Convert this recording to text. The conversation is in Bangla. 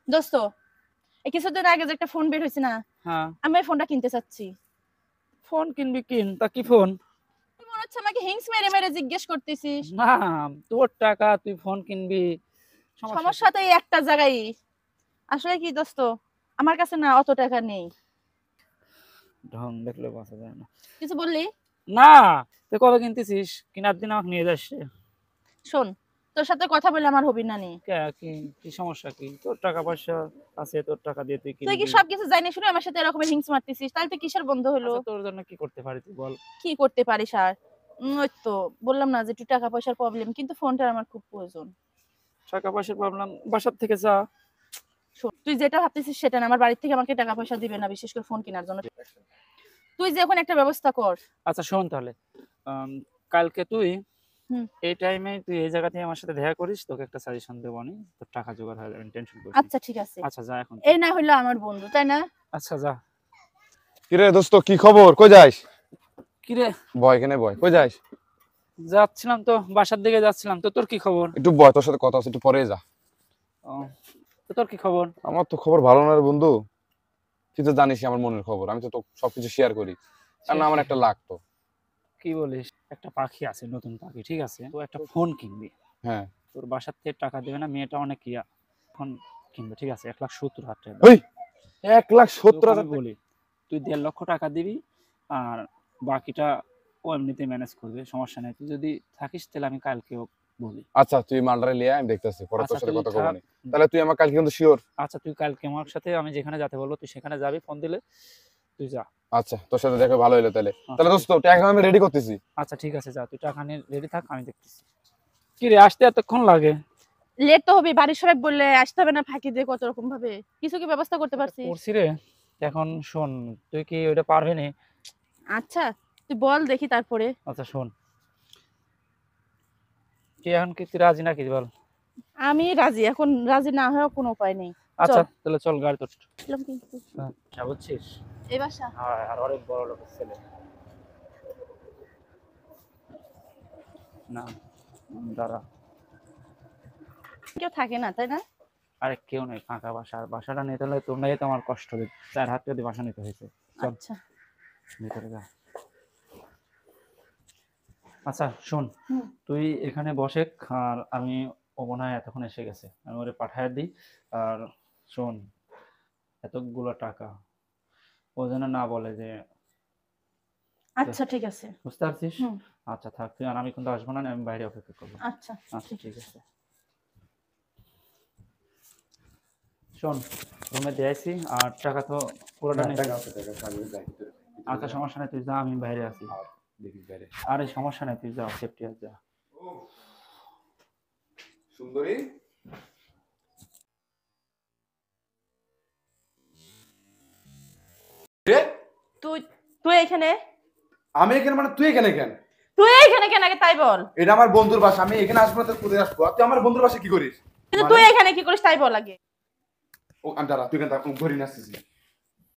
দোস্ত, এই কিছুদিন আগে যে একটা ফোন বের হয়েছে না, হ্যাঁ, আমি এই ফোনটা কিনতে চাচ্ছি। ফোন কিনবি কিন, তা কি ফোন? তুই মনে হচ্ছে আমাকে হিংস মেরে মেরে জিজ্ঞেস করতেছিস। না, তোর টাকা, তুই ফোন কিনবি, সমস্যা কি? সমস্যা তো এই একটা জায়গায়। আসলে কি দোস্ত, আমার কাছে না অত টাকা নেই। ঢং দেখলে বাঁচা যায় না। কিছু বললি? না, তুই কবে কিনতেছিস? কেনার দিন আমাকে নিয়ে যাস। শোন, তোর সাথে কথা বলে আমার হবি না নি। কি কি সমস্যা কি? তোর টাকা পয়সা আছে, তোর টাকা দিয়ে তুই তুই কি কিনবি। সবকিছু জানিস শুনে আমার সাথে এরকম হিংস মারতেছিস? তাহলে তুই কিসের বন্ধু হলো? আচ্ছা, তোর জন্য কি করতে পারি তুই বল। কি করতে পারিস আর? ওই তো বললাম না যে একটু টাকা পয়সার প্রবলেম, কিন্তু ফোনটার আমার খুব প্রয়োজন। টাকা পয়সার প্রবলেম, বাসার থেকে যা। শোন, তুই যেটা ভাবতেছিস সেটা না, আমার বাড়ি থেকে আমাকে টাকা পয়সা দিবে না, বিশেষ করে ফোন কেনার জন্য। তুই যে এখন একটা ব্যবস্থা কর। আচ্ছা শোন তাহলে, কালকে তুই হুম। এই টাইমে তুই এই জায়গা থেকে আমার সাথে দেখা করিস, তোকে একটা সাজেশন দেবো আমি, তোর টাকা জোগাড় হয়ে যাবে, টেনশন করিস না। আচ্ছা ঠিক আছে। আচ্ছা যা এখন। এই না হইলো আমার বন্ধু, তাই না? আচ্ছা যা। কিরে দোস্ত, কি খবর? কই যাস? কিরে? বয় এখানে বয়। কই যাস? যাচ্ছিলাম তো, বাসার দিকে যাচ্ছিলাম তো। তোর কি খবর? একটু বয়, তোর সাথে কথা আছে, একটু পরে যা। ও, তো তোর কি খবর? আমার তো খবর ভালো না রে বন্ধু। তুই তো জানিস আমার মনের খবর, আমি তো তোকে সবকিছু শেয়ার করি। কারণ আমার একটা লাগতো। কি বলিস? একটা পাখি আছে, নতুন পাখি, ঠিক আছে, তো একটা ফোন কিনবি। হ্যাঁ। তোর বাসার থেকে টাকা দেবে না, মেয়েটা অনেক ইয়া, ফোন কিনবে, ঠিক আছে, 1,70,000 টাকা। ওই 1,70,000 আমি বলি, তুই 1.5 লক্ষ টাকা দিবি, আর বাকিটা ও এমনিতে ম্যানেজ করবে, সমস্যা নেই। তুই যদি থাকিস তাহলে আমি কালকেও বলি। আচ্ছা, তুই মালটারে লিয়ে আয়, আমি দেখতেছি, পরে তোর আচ্ছা সাথে তুই কথা থাক। কবানি। তাহলে তুই আমার কালকে কিন্তু শিওর? আচ্ছা তুই কালকে আমার সাথে, আমি যেখানে যেতে বলবো তুই সেখানে যাবি, ফোন দিলে তুই যা। আচ্ছা, তোর সাথে দেখা ভালো হলো তাহলে। আচ্ছা, তাহলে দোস্ত, টাকা আমি রেডি করতেছি। আচ্ছা ঠিক আছে, যা, তুই টাকা নিয়ে রেডি থাক, আমি দেখতেছি। কি রে, আসতে এতক্ষণ লাগে? লেট তো হবে, বাড়ির সবাই বললে আসতে হবে না, ফাঁকি দিয়ে কত রকম ভাবে কিছু কি ব্যবস্থা করতে পারছিস? করছি রে। এখন শোন, তুই কি ওইটা পারবি না? আচ্ছা তুই বল দেখি তারপরে। আচ্ছা শোন, কি এখন কি তুই রাজি নাকি বল? আমি রাজি, এখন রাজি না হওয়ার কোনো উপায় নেই। আচ্ছা চল। তাহলে চল, গাড়ি তো। এলাম কিন্তু। হ্যাঁ, বুঝছিস? এই বাসা? হ্যাঁ, আর অনেক বড় লোকের ছেলে না। দাঁড়া। কেউ থাকে না, তাই না? আরে কেউ নেই, ফাঁকা বাসা। আর বাসাটা নিতে হলে তোমরাই তো আমার কষ্ট হবে, 4 হাত যদি বাসা নিতে হয়েছে। চল আচ্ছা। ভিতরে যা। আচ্ছা শোন, হুম। তুই এখানে বসে, আর আমি, ও মনে হয় এতক্ষণ এসে গেছে, আমি ওরে পাঠায় দিই। আর শোন, এতগুলো টাকা ও যেন না বলে যে। আচ্ছা ঠিক আছে। বুঝতে পারছিস? হুম। আচ্ছা থাক তুই, আর আমি কিন্তু আসবো না, আমি বাইরে অপেক্ষা করবো। আচ্ছা আচ্ছা ঠিক আছে। শোন, রুমে দিয়েছি, আর টাকা তো পুরোটা নেই। আচ্ছা সমস্যা নেই, তুই যা, আমি বাইরে আছি। আরে সমস্যা নেই, তুই যা, সেফটি আর যা। সুন্দরী, তুই তুই এখানে? আমি এখানে মানে তুই এখানে কেন? তুই এখানে কেন আগে তাই বল। এটা আমার বন্ধুর বাসা, আমি এখানে আসবো না তো কোথায় আসবো? তুই আমার বন্ধুর বাসা কি করিস? কিন্তু তুই এখানে কি করিস তাই বল আগে। ও আমি দাঁড়া, তুই কেন ধরি না আসছিস?